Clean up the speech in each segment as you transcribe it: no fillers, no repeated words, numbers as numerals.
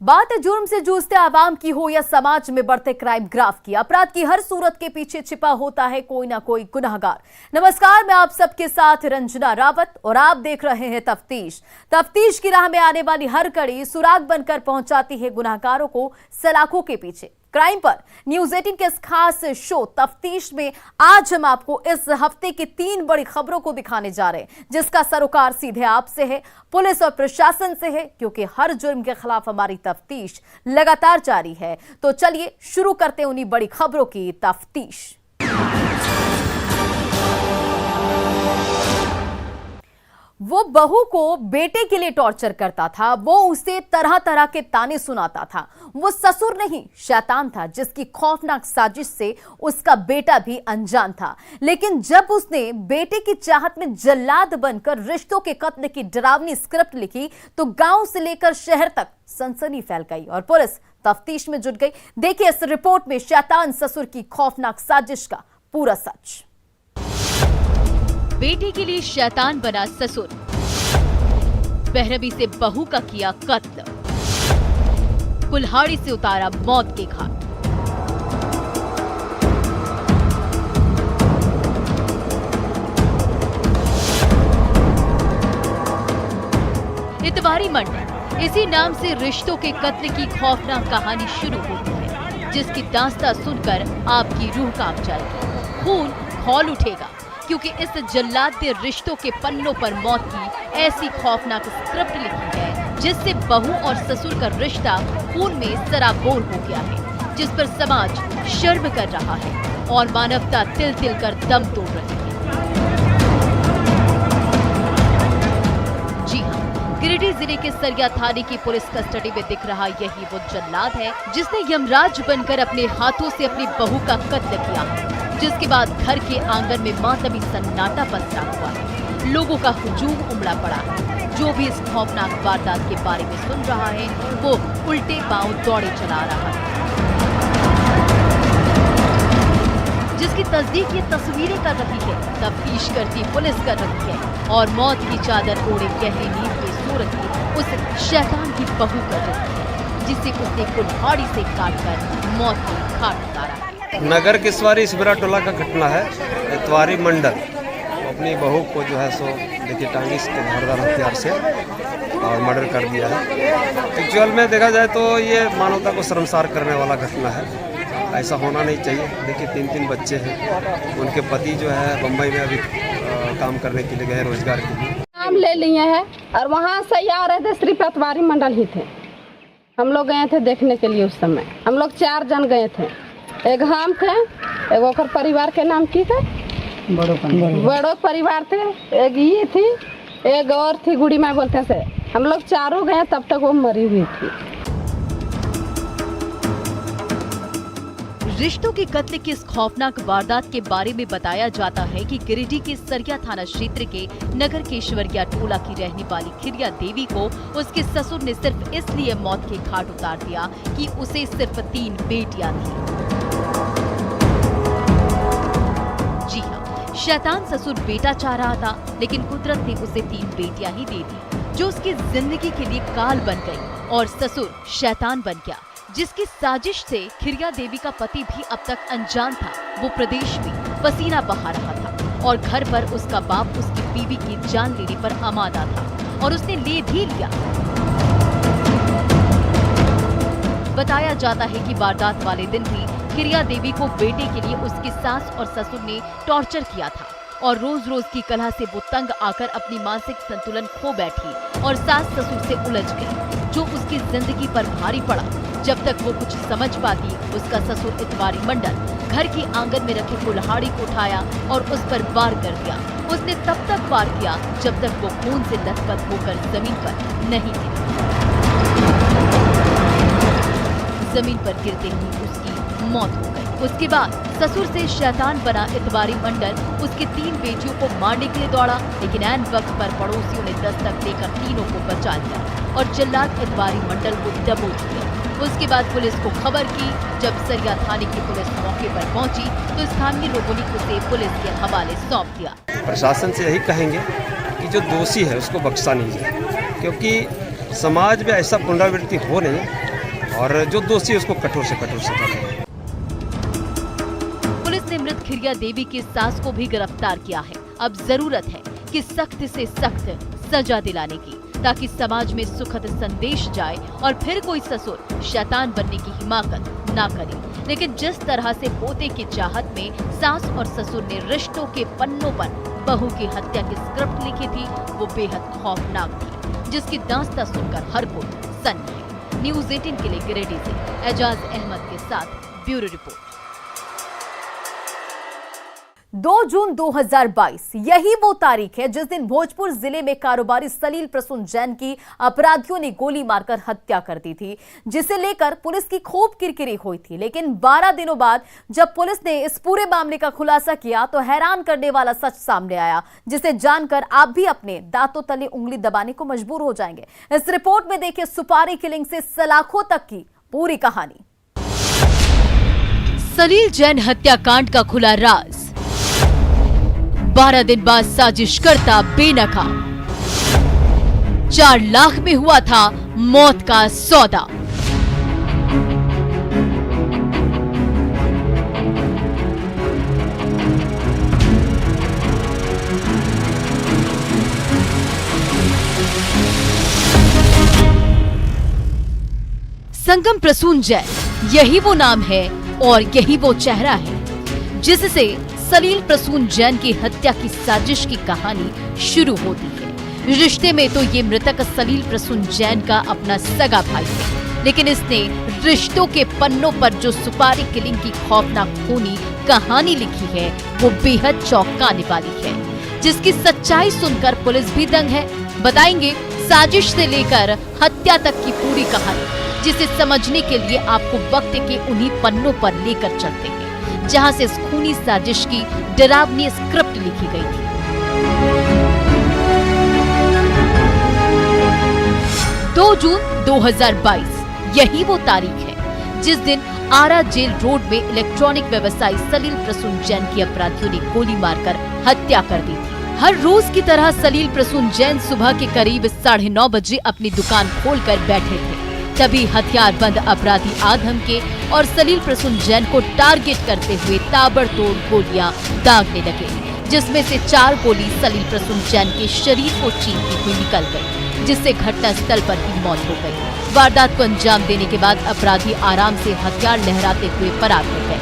बात जुर्म से जूझते आवाम की हो या समाज में बढ़ते क्राइम ग्राफ की, अपराध की हर सूरत के पीछे छिपा होता है कोई ना कोई गुनहगार। नमस्कार, मैं आप सबके साथ रंजना रावत और आप देख रहे हैं तफ्तीश की राह में आने वाली हर कड़ी सुराग बनकर पहुंचाती है गुनहगारों को सलाखों के पीछे। क्राइम पर न्यूज 18 के इस खास शो तफ्तीश में आज हम आपको इस हफ्ते की 3 बड़ी खबरों को दिखाने जा रहे हैं, जिसका सरोकार सीधे आपसे है, पुलिस और प्रशासन से है, क्योंकि हर जुर्म के खिलाफ हमारी तफ्तीश लगातार जारी है। तो चलिए शुरू करते हैं उन्हीं बड़ी खबरों की तफ्तीश। वो बहू को बेटे के लिए टॉर्चर करता था, वो उसे तरह तरह के ताने सुनाता था। वो ससुर नहीं, शैतान था, जिसकी खौफनाक साजिश से उसका बेटा भी अनजान था। लेकिन जब उसने बेटे की चाहत में जल्लाद बनकर रिश्तों के कत्ल की डरावनी स्क्रिप्ट लिखी तो गांव से लेकर शहर तक सनसनी फैल गई और पुलिस तफ्तीश में जुट गई। देखिए इस रिपोर्ट में शैतान ससुर की खौफनाक साजिश का पूरा सच। बेटे के लिए शैतान बना ससुर, बेरहमी से बहू का किया कत्ल, कुल्हाड़ी से उतारा मौत के घाट। इतवारी मंडल, इसी नाम से रिश्तों के कत्ल की खौफनाक कहानी शुरू होती है, जिसकी दास्तां सुनकर आपकी रूह कांप जाएगी, खून खौल उठेगा, क्योंकि इस जल्लाद ने रिश्तों के पन्नों पर मौत की ऐसी खौफनाक स्क्रिप्ट लिखी है, जिससे बहू और ससुर का रिश्ता खून में सराबोर हो गया है, जिस पर समाज शर्म कर रहा है और मानवता तिल तिल कर दम तोड़ रही है। जी हाँ, गिरिडीह जिले के सरिया थाने की पुलिस कस्टडी में दिख रहा यही वो जल्लाद है, जिसने यमराज बनकर अपने हाथों से अपनी बहू का कत्ल किया है, जिसके बाद घर के आंगन में मातमी सन्नाटा पसरा हुआ है। लोगों का हुजूम उमड़ा पड़ा है। जो भी इस खौफनाक वारदात के बारे में सुन रहा है वो उल्टे पांव दौड़े चला रहा है। जिसकी तस्दीक ये तस्वीरें कर रही है, तफ्तीश करती पुलिस कर रही है और मौत की चादर ओढ़े गहरी नींद में सो रही उस शैतान की बहू कर रही है, जिसे उसने कुल्हाड़ी से काटकर मौत की घाट उतारा है। नगर किसवारी इसबरा टोला का घटना है। इतवारी मंडल अपनी बहू को जो है सो देखिए टांगी के धारदार हथियार से और मर्डर कर दिया है। एक्चुअल में देखा जाए तो ये मानवता को शर्मसार करने वाला घटना है। ऐसा होना नहीं चाहिए। देखिए 3 बच्चे हैं, उनके पति जो है बम्बई में अभी काम करने के लिए गए रोजगार के लिए। नाम ले लिए हैं और वहाँ से आ रहे थे, सिर्फ इतवारी मंडल ही थे। हम लोग गए थे देखने के लिए। उस समय हम लोग 4 जन गए थे। एक हम थे, एक ओकर परिवार के नाम की थे, बड़ो परिवार थे, एक ये थी, एक और थी गुड़ी माँ बोलते से। हम लोग 4 गए, तब तक वो मरी हुई थी। रिश्तों के कत्ल की इस खौफनाक वारदात के बारे में बताया जाता है कि गिरिडीह के सरिया थाना क्षेत्र के नगर केशवरिया टोला की रहने वाली खिरिया देवी को उसके ससुर ने सिर्फ इसलिए मौत के घाट उतार दिया कि उसे सिर्फ 3 बेटियां थी। जी हाँ, शैतान ससुर बेटा चाह रहा था, लेकिन कुदरत ने उसे 3 बेटियां ही दे दी, जो उसकी जिंदगी के लिए काल बन गई और ससुर शैतान बन गया, जिसकी साजिश से खिरिया देवी का पति भी अब तक अनजान था। वो प्रदेश में पसीना बहा रहा था और घर पर उसका बाप उसकी बीवी की जान लेने पर आमादा था और उसने ले भी लिया। बताया जाता है कि वारदात वाले दिन भी खिरिया देवी को बेटे के लिए उसकी सास और ससुर ने टॉर्चर किया था और रोज रोज की कलह से वो तंग आकर अपनी मानसिक संतुलन खो बैठी और सास ससुर से उलझ गई, जो उसकी जिंदगी पर भारी पड़ा। जब तक वो कुछ समझ पाती, उसका ससुर इतवारी मंडल घर के आंगन में रखे कुल्हाड़ी को उठाया और उस पर वार कर दिया। उसने तब तक वार किया जब तक वो खून से लथपथ होकर जमीन पर नहीं गिरी। जमीन पर गिरते ही उसकी मौत हो गई। उसके बाद ससुर से शैतान बना इतवारी मंडल उसकी 3 बेटियों को मारने के लिए दौड़ा, लेकिन ऐन वक्त पर पड़ोसियों ने दस्तक देकर तीनों को बचा लिया और जल्लाद इतवारी मंडल को दबोच दिया। उसके बाद पुलिस को खबर की। जब सरिया थाने की पुलिस मौके पर पहुंची तो स्थानीय लोगों ने उसे पुलिस के हवाले सौंप दिया। प्रशासन से यही कहेंगे कि जो दोषी है उसको बख्शा नहीं जाए, क्योंकि समाज में ऐसा पुनरावृत्ति हो नहीं और जो दोषी है उसको कठोर से कठोर सजा मिले। पुलिस ने मृत खिरिया देवी की सास को भी गिरफ्तार किया है। अब जरूरत है कि सख्त से सख्त सजा दिलाने की, ताकि समाज में सुखद संदेश जाए और फिर कोई ससुर शैतान बनने की हिमाकत ना करे। लेकिन जिस तरह से पोते की चाहत में सास और ससुर ने रिश्तों के पन्नों पर बहू की हत्या की स्क्रिप्ट लिखी थी, वो बेहद खौफनाक थी, जिसकी दास्तां सुनकर हर कोई सन्न है। न्यूज़ 18 के लिए गिरिडीह से एजाज अहमद के साथ ब्यूरो रिपोर्ट। 2 जून 2022 यही वो तारीख है जिस दिन भोजपुर जिले में कारोबारी सलील प्रसून जैन की अपराधियों ने गोली मारकर हत्या कर दी थी, जिसे लेकर पुलिस की खूब किरकिरी हुई थी। लेकिन 12 दिनों बाद जब पुलिस ने इस पूरे मामले का खुलासा किया तो हैरान करने वाला सच सामने आया, जिसे जानकर आप भी अपने दांतों तले उंगली दबाने को मजबूर हो जाएंगे। इस रिपोर्ट में देखिए सुपारी किलिंग से सलाखों तक की पूरी कहानी। सलील जैन हत्याकांड का खुला राज। 12 दिन बाद साजिश करता बेनकाब। 4 लाख में हुआ था मौत का सौदा। संगम प्रसून जैन, यही वो नाम है और यही वो चेहरा है जिससे सलील प्रसून जैन की हत्या की साजिश की कहानी शुरू होती है। रिश्ते में तो ये मृतक सलील प्रसून जैन का अपना सगा भाई है, लेकिन इसने रिश्तों के पन्नों पर जो सुपारी किलिंग की खौफनाक खूनी कहानी लिखी है वो बेहद चौंकाने वाली है, जिसकी सच्चाई सुनकर पुलिस भी दंग है। बताएंगे साजिश से लेकर हत्या तक की पूरी कहानी, जिसे समझने के लिए आपको वक्त के उन्हीं पन्नों पर लेकर चलते हैं जहां से इस खूनी साजिश की डरावनी स्क्रिप्ट लिखी गई थी। 2 जून 2022 यही वो तारीख है जिस दिन आरा जेल रोड में इलेक्ट्रॉनिक व्यवसायी सलील प्रसून जैन की अपराधियों ने गोली मारकर हत्या कर दी थी। हर रोज की तरह सलील प्रसून जैन सुबह के करीब 9:30 बजे अपनी दुकान खोलकर बैठे थे। तभी हथियारबंद अपराधी आधम के और सलील प्रसून जैन को टारगेट करते हुए ताबड़तोड़ गोलियां दागने लगे, जिसमें से 4 गोली सलील प्रसून जैन के शरीर को चीरती हुई निकल गई, जिससे घटनास्थल पर ही मौत हो गई। वारदात को अंजाम देने के बाद अपराधी आराम से हथियार लहराते हुए फरार हो गए।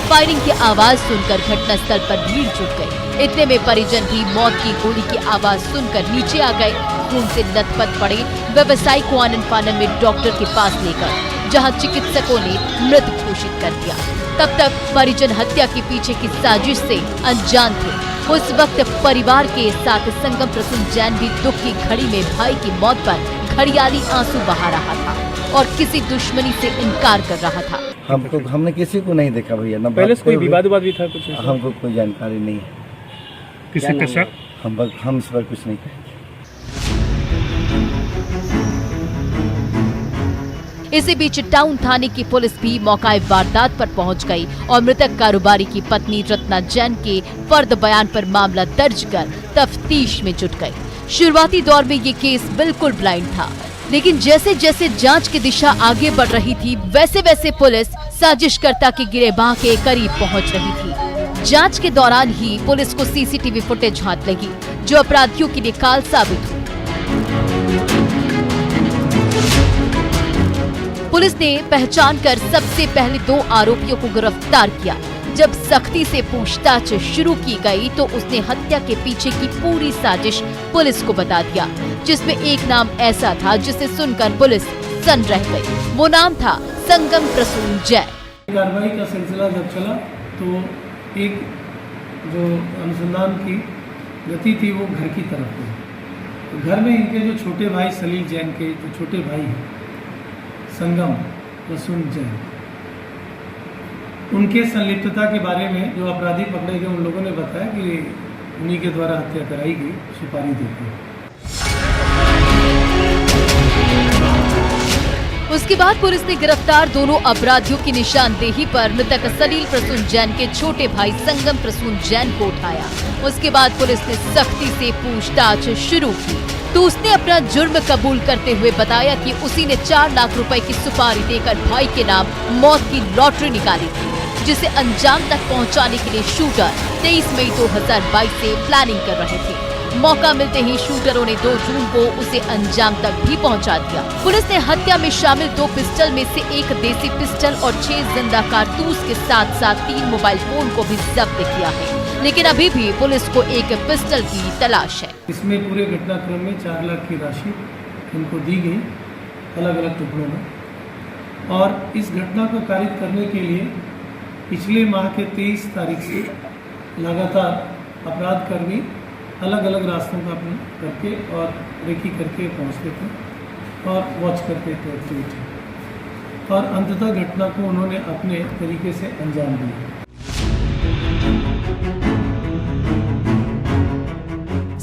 फायरिंग की आवाज सुनकर घटनास्थल पर भीड़ जुट गई। इतने में परिजन भी मौत की गोली की आवाज सुनकर नीचे आ गए। खून से लथपथ पड़े व्यवसायी को आनन फानन में डॉक्टर के पास लेकर, जहां चिकित्सकों ने मृत घोषित कर दिया। तब तक परिजन हत्या के पीछे की साजिश से अनजान थे। उस वक्त परिवार के साथ संगम प्रसून जैन भी दुख की घड़ी में भाई की मौत पर घड़ियाली आंसू बहा रहा था और किसी दुश्मनी से इनकार कर रहा था। हमने किसी को नहीं देखा भैया, न पहले से कोई विवाद भी था कुछ? हमको कोई जानकारी नहीं है। किसी का शक? हम इस पर कुछ नहीं कहेंगे। इसी बीच टाउन थाने की पुलिस भी मौके वारदात पर पहुंच गई और मृतक कारोबारी की पत्नी रत्ना जैन के फर्द बयान पर मामला दर्ज कर तफ्तीश में जुट गई। शुरुआती दौर में ये केस बिल्कुल ब्लाइंड था, लेकिन जैसे जैसे जांच की दिशा आगे बढ़ रही थी वैसे वैसे पुलिस साजिशकर्ता के गिरेबान के करीब पहुंच रही थी। जांच के दौरान ही पुलिस को सीसीटीवी फुटेज हाथ लगी जो अपराधियों के लिए काल साबित हुई। पुलिस ने पहचान कर सबसे पहले 2 आरोपियों को गिरफ्तार किया। जब सख्ती से पूछताछ शुरू की गई तो उसने हत्या के पीछे की पूरी साजिश पुलिस को बता दिया, जिसमें एक नाम ऐसा था जिसे सुनकर पुलिस सन्न रह गई। वो नाम था संगम प्रसून जैन। कार्रवाई का सिलसिला जब चला तो एक जो अनुसंधान की गति थी वो घर की तरफ थी। तो घर में इनके जो छोटे भाई सलील जैन के जो छोटे भाई हैं संगम प्रसून जैन, उनके संलिप्तता के बारे में जो अपराधी पकड़े गए उन लोगों ने बताया कि उन्हीं के द्वारा हत्या कराई गई सुपारी देकर। उसके बाद पुलिस ने गिरफ्तार दोनों अपराधियों की निशानदेही पर मृतक सलील प्रसून जैन के छोटे भाई संगम प्रसून जैन को उठाया। उसके बाद पुलिस ने सख्ती से पूछताछ शुरू की। तो उसने अपना जुर्म कबूल करते हुए बताया कि उसी ने 4 लाख रुपए की सुपारी देकर भाई के नाम मौत की लॉटरी निकाली थी, जिसे अंजाम तक पहुंचाने के लिए शूटर 23 मई 2022 से प्लानिंग कर रहे थे। मौका मिलते ही शूटरों ने 2 जून को उसे अंजाम तक भी पहुंचा दिया। पुलिस ने हत्या में शामिल 2 पिस्टल में से 1 देसी पिस्टल और 6 जिंदा कारतूस के साथ साथ 3 मोबाइल फोन को भी जब्त किया है, लेकिन अभी भी पुलिस को एक पिस्टल की तलाश है। इसमें पूरे घटनाक्रम में 4 लाख की राशि इनको दी गई अलग अलग टुकड़ों में, और इस घटना को कारित करने के लिए पिछले माह के 23 तारीख से लगातार अपराधकर्मी अलग अलग रास्तों का अपना करके और रेकी करके पहुंचते थे और वॉच करते थे एक्टिविटी, और अंततः घटना को उन्होंने अपने तरीके से अंजाम दिया।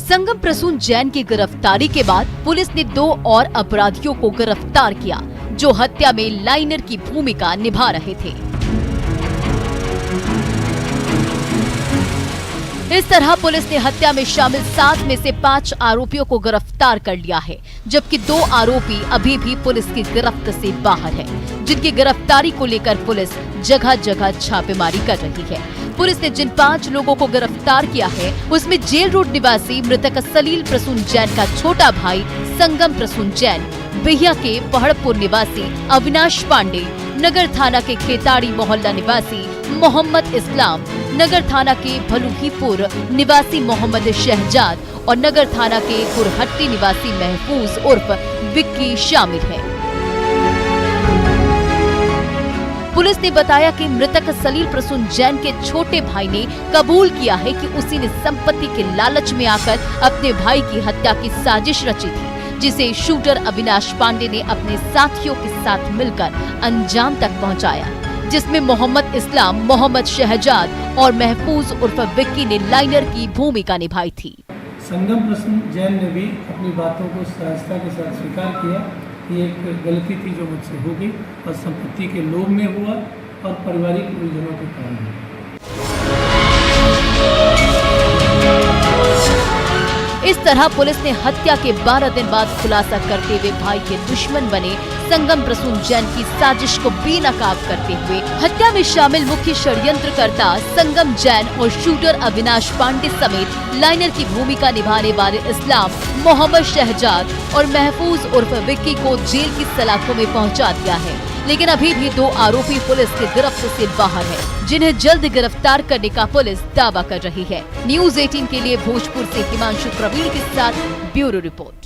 संगम प्रसून जैन की गिरफ्तारी के बाद पुलिस ने 2 और अपराधियों को गिरफ्तार किया, जो हत्या में लाइनर की भूमिका निभा रहे थे। इस तरह पुलिस ने हत्या में शामिल 7 में से 5 आरोपियों को गिरफ्तार कर लिया है, जबकि 2 आरोपी अभी भी पुलिस की गिरफ्त से बाहर हैं, जिनकी गिरफ्तारी को लेकर पुलिस जगह जगह छापेमारी कर रही है। पुलिस ने जिन 5 लोगों को गिरफ्तार किया है, उसमें जेल रोड निवासी मृतक सलील प्रसून जैन का छोटा भाई संगम प्रसून जैन, बिहिया के पहाड़पुर निवासी अविनाश पांडे, नगर थाना के खेताड़ी मोहल्ला निवासी मोहम्मद इस्लाम, नगर थाना के भलुहीपुर निवासी मोहम्मद शहजाद और नगर थाना के कुरहट्टी निवासी महफूज उर्फ विक्की शामिल है। पुलिस ने बताया कि मृतक सलील प्रसून जैन के छोटे भाई ने कबूल किया है कि उसी ने संपत्ति के लालच में आकर अपने भाई की हत्या की साजिश रची थी, जिसे शूटर अविनाश पांडे ने अपने साथियों के साथ मिलकर अंजाम तक पहुंचाया, जिसमें मोहम्मद इस्लाम, मोहम्मद शहजाद और महफूज उर्फ विक्की ने लाइनर की भूमिका निभाई थी। संगम प्रसून जैन ने भी अपनी बातों को सहजता के साथ स्वीकार किया कि एक गलती थी जो मुझसे हो गई और संपत्ति के लोभ में हुआ और पारिवारिक उलझनों के कारण हुआ। इस तरह पुलिस ने हत्या के 12 दिन बाद खुलासा करते हुए भाई के दुश्मन बने संगम प्रसून जैन की साजिश को बेनकाब करते हुए हत्या में शामिल मुख्य षड्यंत्रकर्ता संगम जैन और शूटर अविनाश पांडे समेत लाइनर की भूमिका निभाने वाले इस्लाम, मोहम्मद शहजाद और महफूज उर्फ विक्की को जेल की सलाखों में पहुंचा दिया है, लेकिन अभी भी 2 आरोपी पुलिस की गिरफ्त से बाहर है, जिन्हें जल्द गिरफ्तार करने का पुलिस दावा कर रही है। न्यूज़ 18 के लिए भोजपुर से हिमांशु प्रवीण के साथ ब्यूरो रिपोर्ट।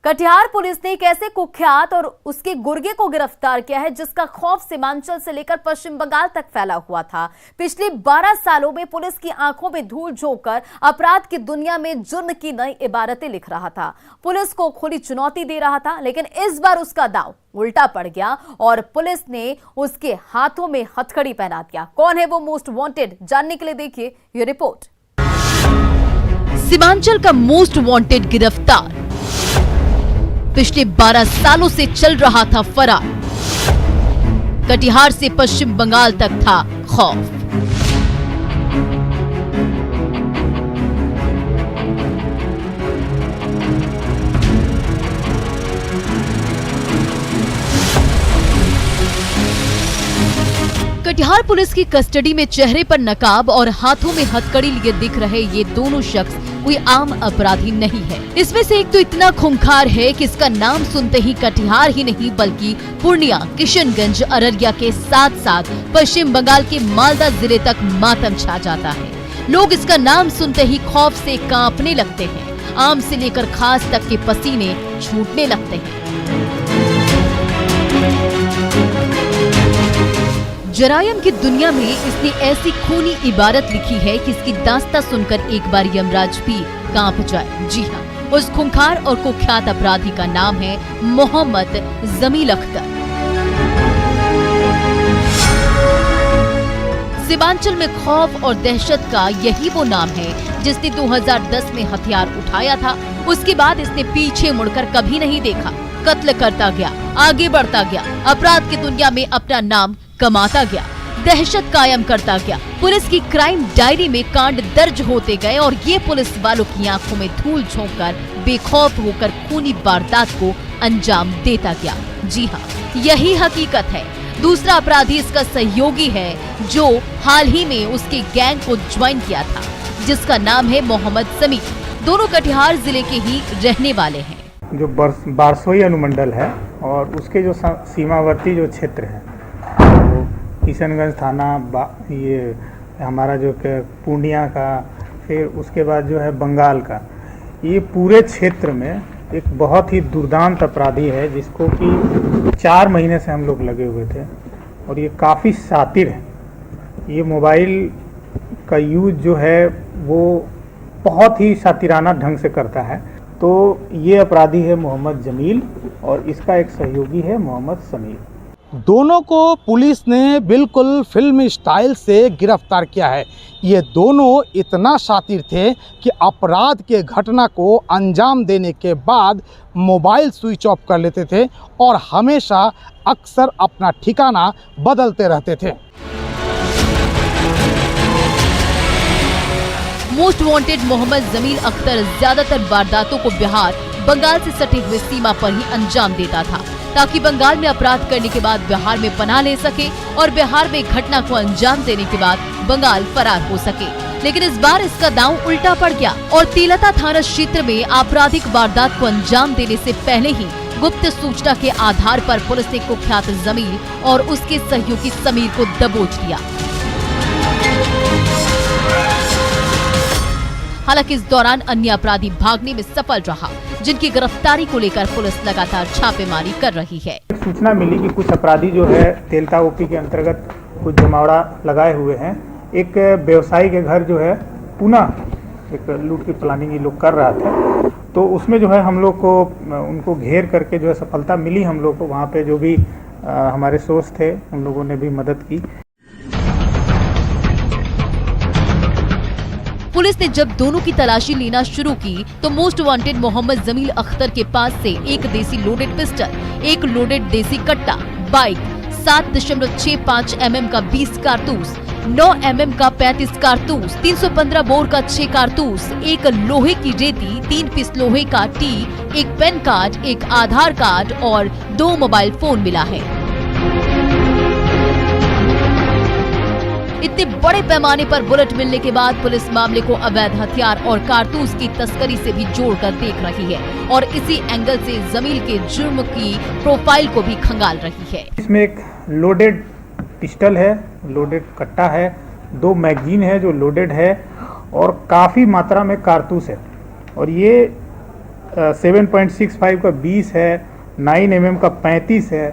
कटिहार पुलिस ने एक ऐसे कुख्यात और उसके गुर्गे को गिरफ्तार किया है जिसका खौफ सीमांचल से लेकर पश्चिम बंगाल तक फैला हुआ था। पिछले 12 सालों में पुलिस की आंखों में धूल झोंककर अपराध की दुनिया में जुर्म की नई इबारतें लिख रहा था, पुलिस को खुली चुनौती दे रहा था, लेकिन इस बार उसका दांव उल्टा पड़ गया और पुलिस ने उसके हाथों में हथकड़ी पहना दिया। कौन है वो मोस्ट वांटेड, जानने के लिए देखिए ये रिपोर्ट। सीमांचल का मोस्ट वांटेड गिरफ्तार, पिछले 12 सालों से चल रहा था फरार, कटिहार से पश्चिम बंगाल तक था खौफ। कटिहार पुलिस की कस्टडी में चेहरे पर नकाब और हाथों में हथकड़ी लिए दिख रहे ये दोनों शख्स कोई आम अपराधी नहीं है। इसमें से एक तो इतना खूंखार है कि इसका नाम सुनते ही कटिहार ही नहीं बल्कि पूर्णिया, किशनगंज, अररिया के साथ साथ पश्चिम बंगाल के मालदा जिले तक मातम छा जाता है। लोग इसका नाम सुनते ही खौफ से कांपने लगते हैं, आम से लेकर खास तक के पसीने छूटने लगते हैं। जरायम की दुनिया में इसने ऐसी खूनी इबारत लिखी है कि इसकी दास्तां सुनकर एक बार यमराज भी कांप जाए। जी हाँ, उस खूंखार और कुख्यात अपराधी का नाम है मोहम्मद जमील अख्तर। सीमांचल में खौफ और दहशत का यही वो नाम है जिसने 2010 में हथियार उठाया था। उसके बाद इसने पीछे मुड़कर कभी नहीं देखा, कत्ल करता गया, आगे बढ़ता गया, अपराध की दुनिया में अपना नाम कमाता गया। दहशत कायम करता गया। पुलिस की क्राइम डायरी में कांड दर्ज होते गए और ये पुलिस वालों की आंखों में धूल झोंककर बेखौफ होकर खूनी वारदात को अंजाम देता गया। जी हाँ, यही हकीकत है। दूसरा अपराधी इसका सहयोगी है जो हाल ही में उसके गैंग को ज्वाइन किया था, जिसका नाम है मोहम्मद समीर। दोनों कटिहार जिले के ही रहने वाले हैं। जो बारसोई अनुमंडल है और उसके जो सीमावर्ती जो क्षेत्र है, तो किशनगंज थाना, ये हमारा जो पूर्णिया का, फिर उसके बाद जो है बंगाल का, ये पूरे क्षेत्र में एक बहुत ही दुर्दांत अपराधी है जिसको कि 4 महीने से हम लोग लगे हुए थे और ये काफ़ी शातिर है। ये मोबाइल का यूज जो है वो बहुत ही शातिराना ढंग से करता है। तो ये अपराधी है मोहम्मद जमील और इसका एक सहयोगी है मोहम्मद समीर। दोनों को पुलिस ने बिल्कुल फिल्मी स्टाइल से गिरफ्तार किया है। ये दोनों इतना शातिर थे कि अपराध के घटना को अंजाम देने के बाद मोबाइल स्विच ऑफ कर लेते थे और हमेशा अक्सर अपना ठिकाना बदलते रहते थे। मोस्ट वांटेड मोहम्मद जमील अख्तर ज्यादातर वारदातों को बिहार, बंगाल से सटे हुए सीमा पर ही अंजाम देता था, ताकि बंगाल में अपराध करने के बाद बिहार में पनाह ले सके और बिहार में घटना को अंजाम देने के बाद बंगाल फरार हो सके। लेकिन इस बार इसका दांव उल्टा पड़ गया और तेलता थाना क्षेत्र में आपराधिक वारदात को अंजाम देने से पहले ही गुप्त सूचना के आधार पर पुलिस ने कुख्यात जमील और उसके सहयोगी समीर को दबोच लिया। हालांकि इस दौरान अन्य अपराधी भागने में सफल रहा, जिनकी गिरफ्तारी को लेकर पुलिस लगातार छापेमारी कर रही है। सूचना मिली कि कुछ अपराधी जो है तेलता ओपी के अंतर्गत कुछ जमावड़ा लगाए हुए हैं। एक व्यवसायी के घर जो है पुनः एक लूट की प्लानिंग ये लोग कर रहा था, तो उसमें जो है हम लोग को उनको घेर करके जो है सफलता मिली। हम लोग को वहाँ पे जो भी हमारे सोर्स थे उन लोगों ने भी मदद की। पुलिस ने जब दोनों की तलाशी लेना शुरू की तो मोस्ट वांटेड मोहम्मद जमील अख्तर के पास से एक देसी लोडेड पिस्टल, एक लोडेड देसी कट्टा, बाइक, 7.65 mm का 20 कारतूस, 9 mm का 35 कारतूस, 315 बोर का 6 कारतूस, एक लोहे की रेती, 3 पीस लोहे का टी, एक पेन कार्ड, एक आधार कार्ड और 2 मोबाइल फोन मिला है। इतने बड़े पैमाने पर बुलेट मिलने के बाद पुलिस मामले को अवैध हथियार और कारतूस की तस्करी से भी जोड़कर देख रही है और इसी एंगल से जमील के जुर्म की प्रोफाइल को भी खंगाल रही है। इसमें एक लोडेड पिस्टल है, लोडेड कट्टा है, 2 मैगजीन है जो लोडेड है और काफ़ी मात्रा में कारतूस है। और ये 7.65 का 20 है, 9 mm का 35 है,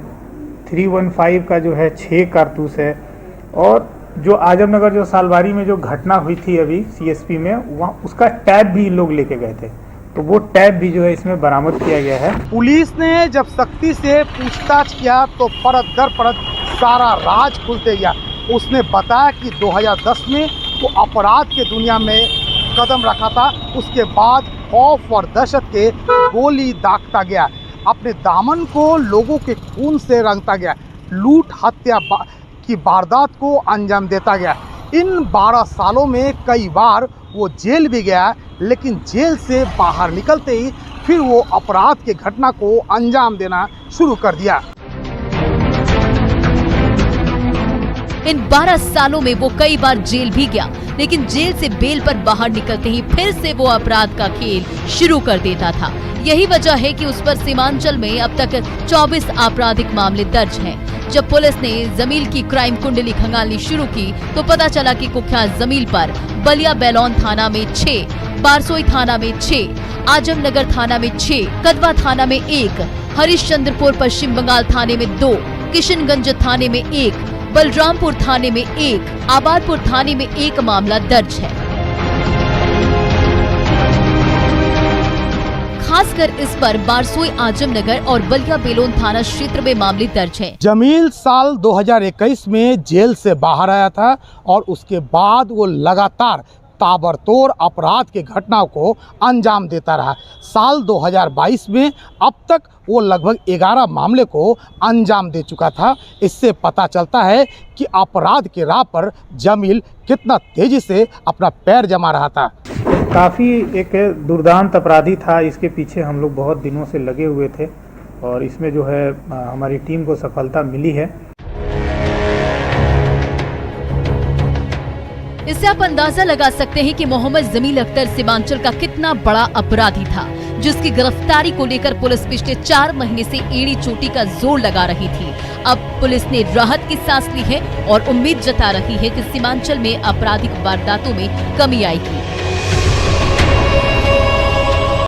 315 का जो है 6 कारतूस है। और जो आजमनगर जो सालबारी में जो घटना हुई थी अभी CSP में, वहाँ उसका टैब भी इन लोग लेके गए थे, तो वो टैब भी जो है इसमें बरामद किया गया है। पुलिस ने जब सख्ती से पूछताछ किया तो परत दर परत सारा राज खुलते गया। उसने बताया कि 2010 में वो अपराध के दुनिया में कदम रखा था, उसके बाद खौफ और दहशत के गोली दागता गया, अपने दामन को लोगों के खून से रंगता गया, लूट हत्या की वारदात को अंजाम देता गया। इन 12 सालों में कई बार वो जेल भी गया, लेकिन जेल से बाहर निकलते ही फिर वो अपराध के घटना को अंजाम देना शुरू कर दिया। इन 12 सालों में वो कई बार जेल भी गया, लेकिन जेल से बेल पर बाहर निकलते ही फिर से वो अपराध का खेल शुरू कर देता था। यही वजह है कि उस पर सीमांचल में अब तक 24 आपराधिक मामले दर्ज हैं। जब पुलिस ने जमील की क्राइम कुंडली खंगालनी शुरू की तो पता चला कि कुख्यात जमील पर बलिया बैलोन थाना में 6, बारसोई थाना में 6, आजमनगर थाना में 6, कदवा थाना में 1, हरिश्चंद्रपुर पश्चिम बंगाल थाने में 2, किशनगंज थाने में 1, बलरामपुर थाने में 1, आबादपुर थाने में 1 मामला दर्ज है। खासकर इस पर बारसोई, आजमनगर और बलिया बेलोन थाना क्षेत्र में मामले दर्ज हैं। जमील साल 2021 में जेल से बाहर आया था और उसके बाद वो लगातार ताबड़तोड़ अपराध की घटनाओं को अंजाम देता रहा। साल 2022 में अब तक वो लगभग 11 मामले को अंजाम दे चुका था। इससे पता चलता है कि अपराध की राह पर जमील कितना तेजी से अपना पैर जमा रहा था। काफ़ी एक दुर्दांत अपराधी था, इसके पीछे हम लोग बहुत दिनों से लगे हुए थे और इसमें जो है हमारी टीम को सफलता मिली है। इससे आप अंदाजा लगा सकते हैं कि मोहम्मद जमील अख्तर सीमांचल का कितना बड़ा अपराधी था, जिसकी गिरफ्तारी को लेकर पुलिस पिछले 4 महीने से एड़ी चोटी का जोर लगा रही थी। अब पुलिस ने राहत की सांस ली है और उम्मीद जता रही है कि सीमांचल में आपराधिक वारदातों में कमी आएगी।